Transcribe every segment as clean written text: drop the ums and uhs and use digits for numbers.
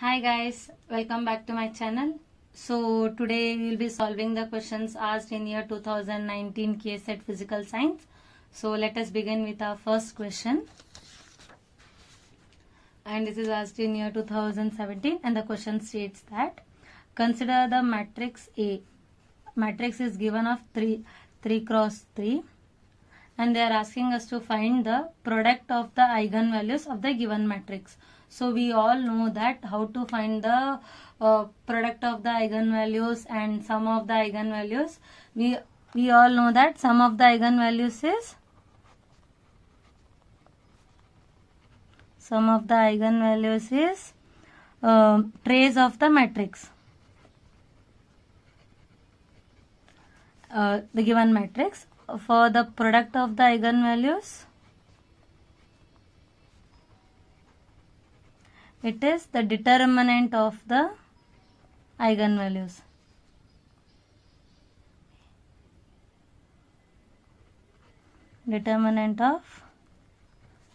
Hi guys, welcome back to my channel. So today we will be solving the questions asked in year 2019 KSET Physical Science. So let us begin with our first question. And this is asked in year 2017 and the question states that consider the matrix A. Matrix is given of 3 cross 3 and they are asking us to find the product of the eigenvalues of the given matrix. So we all know that how to find the product of the eigenvalues and sum of the eigenvalues. We all know that sum of the eigenvalues is trace of the matrix. The given matrix. For the product of the eigenvalues, it is the determinant of the eigenvalues. Determinant of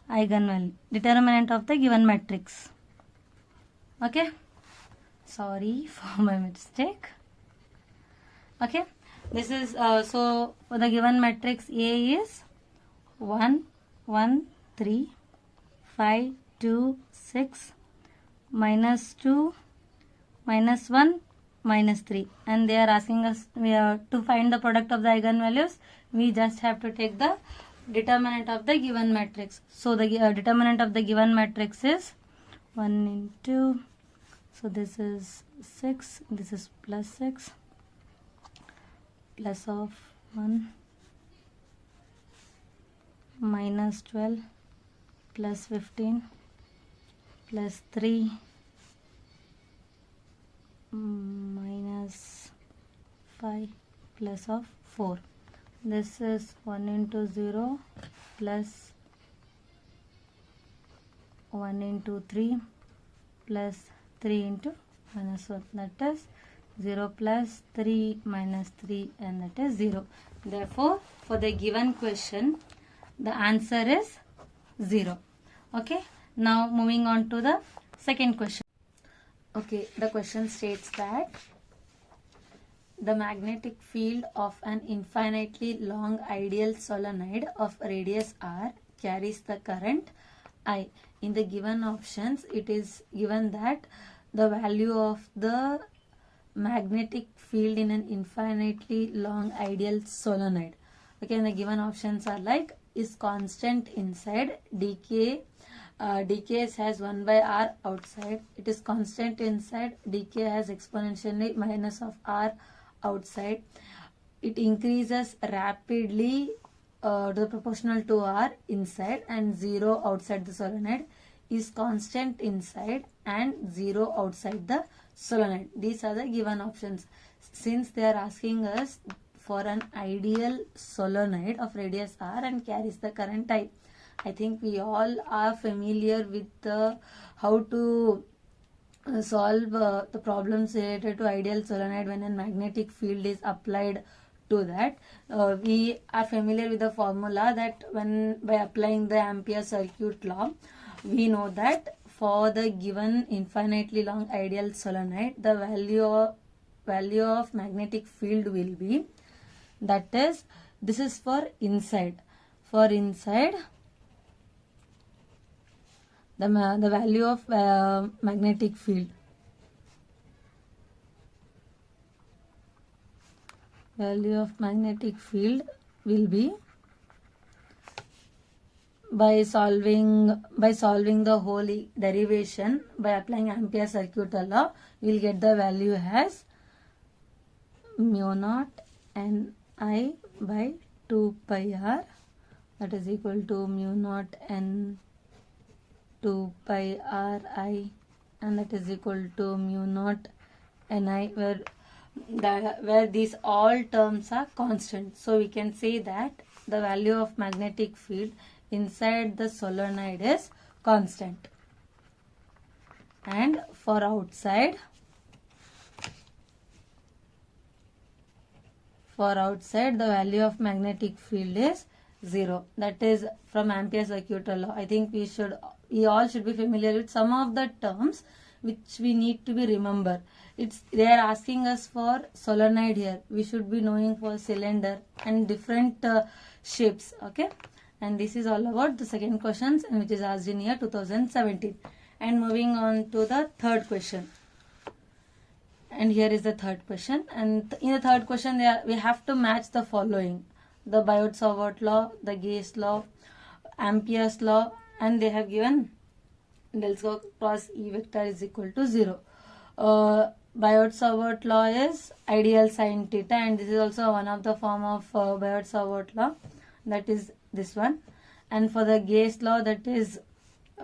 eigenvalue. Determinant of the given matrix. Okay. Sorry for my mistake. Okay. This is so for the given matrix A is 1, 1, 3, 5, 2, 6, minus 2, minus 1, minus 3. And they are asking us to find the product of the eigenvalues. We just have to take the determinant of the given matrix. So the determinant of the given matrix is 1 into, so this is 6, this is plus 6. Plus of 1 minus 12 plus 15 plus 3 minus 5 plus of 4. This is 1 into 0 plus 1 into 3 plus 3 into minus 1. That is 0 plus 3 minus 3 and that is 0. Therefore, for the given question, the answer is 0. Okay. Now, moving on to the second question. Okay. The question states that the magnetic field of an infinitely long ideal solenoid of radius r carries the current I. In the given options, it is given that the value of the magnetic field in an infinitely long ideal solenoid. Okay, and the given options are like is constant inside, decay has 1 by r outside, it is constant inside, decay has exponentially minus of r outside, it increases rapidly to the proportional to r inside and 0 outside the solenoid, is constant inside and 0 outside the solenoid. These are the given options. Since they are asking us for an ideal solenoid of radius r and carries the current I. I think we all are familiar with how to solve the problems related to ideal solenoid when a magnetic field is applied to that. We are familiar with the formula that when by applying the Ampere circuit law, we know that for the given infinitely long ideal solenoid, the value of magnetic field will be, that is, this is for inside. For inside, the value of magnetic field. Value of magnetic field will be, by solving the whole derivation by applying Ampere circuit law, we will get the value as mu naught Ni by 2 pi r, that is equal to mu naught n 2 pi r I, and that is equal to mu naught Ni, where these all terms are constant. So we can say that the value of magnetic field inside the solenoid is constant. And for outside, the value of magnetic field is 0. That is from Ampere circuit law. I think we all should be familiar with some of the terms which we need to be remember. They are asking us for solenoid here. We should be knowing for cylinder and different shapes. Okay, and this is all about the second questions, and which is asked in year 2017. And moving on to the third question. And here is the third question. And in the third question, we have to match the following: the Biot-Savart law, the Gauss law, Ampere's law, and they have given del cross E vector is equal to 0. Biot-Savart law is ideal sine theta, and this is also one of the form of Biot-Savart law, that is this one. And for the Gauss law, that is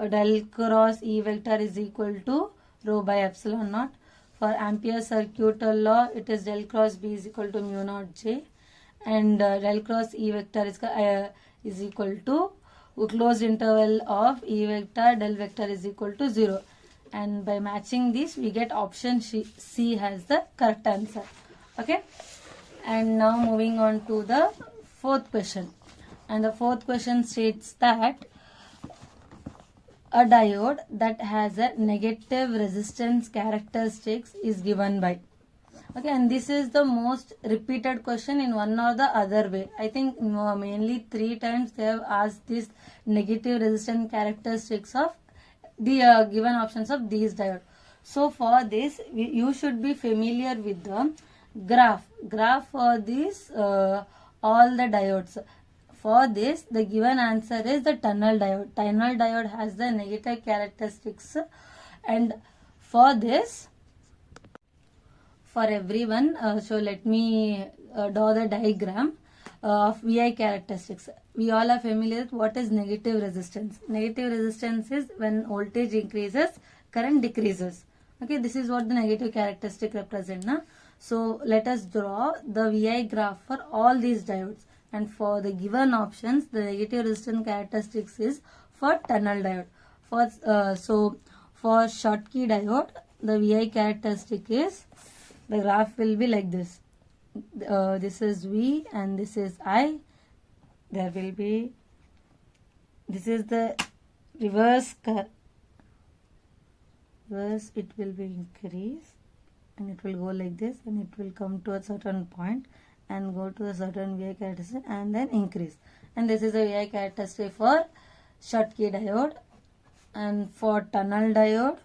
del cross E vector is equal to rho by epsilon naught. For Ampere's circuital law, it is del cross B is equal to mu naught J, and del cross E vector is equal to closed interval of E vector del vector is equal to 0. And by matching this, we get option C has the correct answer. Okay. And now moving on to the fourth question. And the fourth question states that a diode that has a negative resistance characteristics is given by. Okay, and this is the most repeated question in one or the other way. I think mainly 3 times they have asked this negative resistance characteristics of the given options of these diodes. So for this, you should be familiar with the graph for these all the diodes. For this, the given answer is the tunnel diode. Tunnel diode has the negative characteristics, and for this, for everyone, so let me draw the diagram of VI characteristics. We all are familiar with what is negative resistance. Negative resistance is when voltage increases, current decreases. Okay, this is what the negative characteristic represent. So let us draw the VI graph for all these diodes. And for the given options, the negative resistance characteristics is for tunnel diode. So for Schottky diode, the VI characteristic is, the graph will be like this. This is V and this is I. There will be, this is the reverse, it will be increase, and it will go like this, and it will come to a certain point and go to a certain VI characteristic and then increase. And this is the VI characteristic for Schottky diode. And for tunnel diode,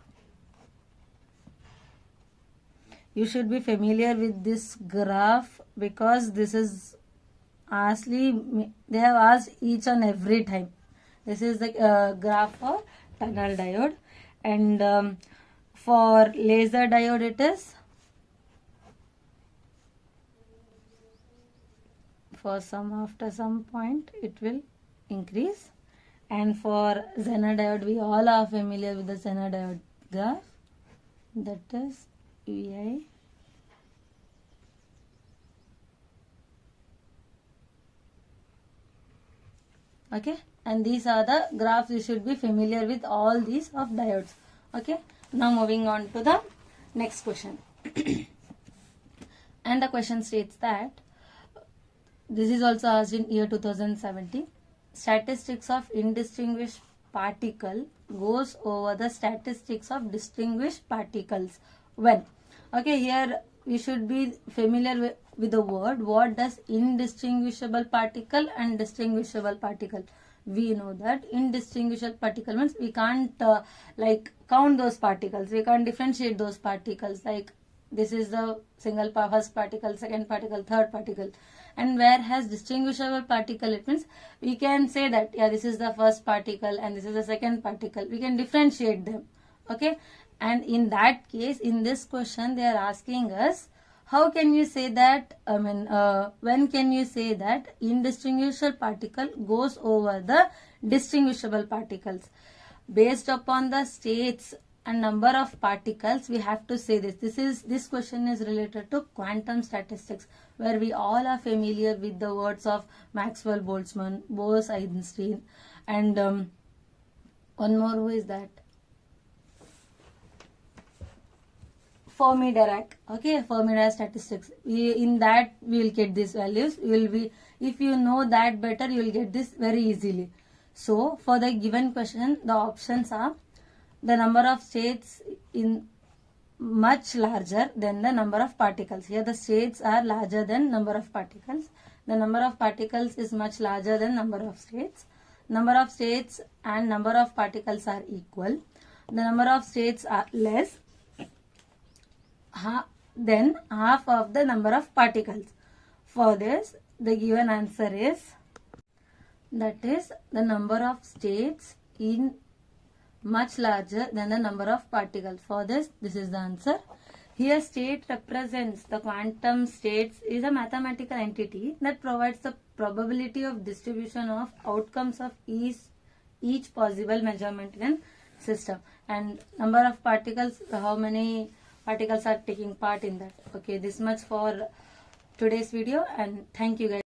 you should be familiar with this graph, because this is they have asked each and every time. This is the graph for tunnel diode. And for laser diode, it is after some point it will increase. And for Zener diode, we all are familiar with the Zener diode graph, that is VI okay, and these are the graphs. You should be familiar with all these of diodes. Okay, now moving on to the next question. And the question states that this is also asked in year 2017. Statistics of indistinguished particle goes over the statistics of distinguished particles when. Okay, here we should be familiar with the word. What does indistinguishable particle and distinguishable particle? We know that indistinguishable particle means we can't like count those particles. We can't differentiate those particles. Like this is the first particle, second particle, third particle. And whereas distinguishable particle, it means we can say that yeah, this is the first particle and this is the second particle. We can differentiate them. Okay, and in that case, in this question, they are asking us, how can you say that, when can you say that indistinguishable particle goes over the distinguishable particles? Based upon the states and number of particles, we have to say this. This question is related to quantum statistics, where we all are familiar with the words of Maxwell, Boltzmann, Bose, Einstein, and one more, who is that? Fermi-Dirac. Okay, Fermi-Dirac statistics. In that we will get these values. If you know that better, you will get this very easily. So for the given question, the options are the number of states in much larger than the number of particles. Here the states are larger than number of particles. The number of particles is much larger than number of states. Number of states and number of particles are equal. The number of states are less than half of the number of particles. For this, the given answer is, that is, the number of states in much larger than the number of particles. For this is the answer. Here state represents the quantum states is a mathematical entity that provides the probability of distribution of outcomes of each possible measurement in system, and number of particles, how many particles are taking part in that. Okay, this much for today's video, and thank you guys.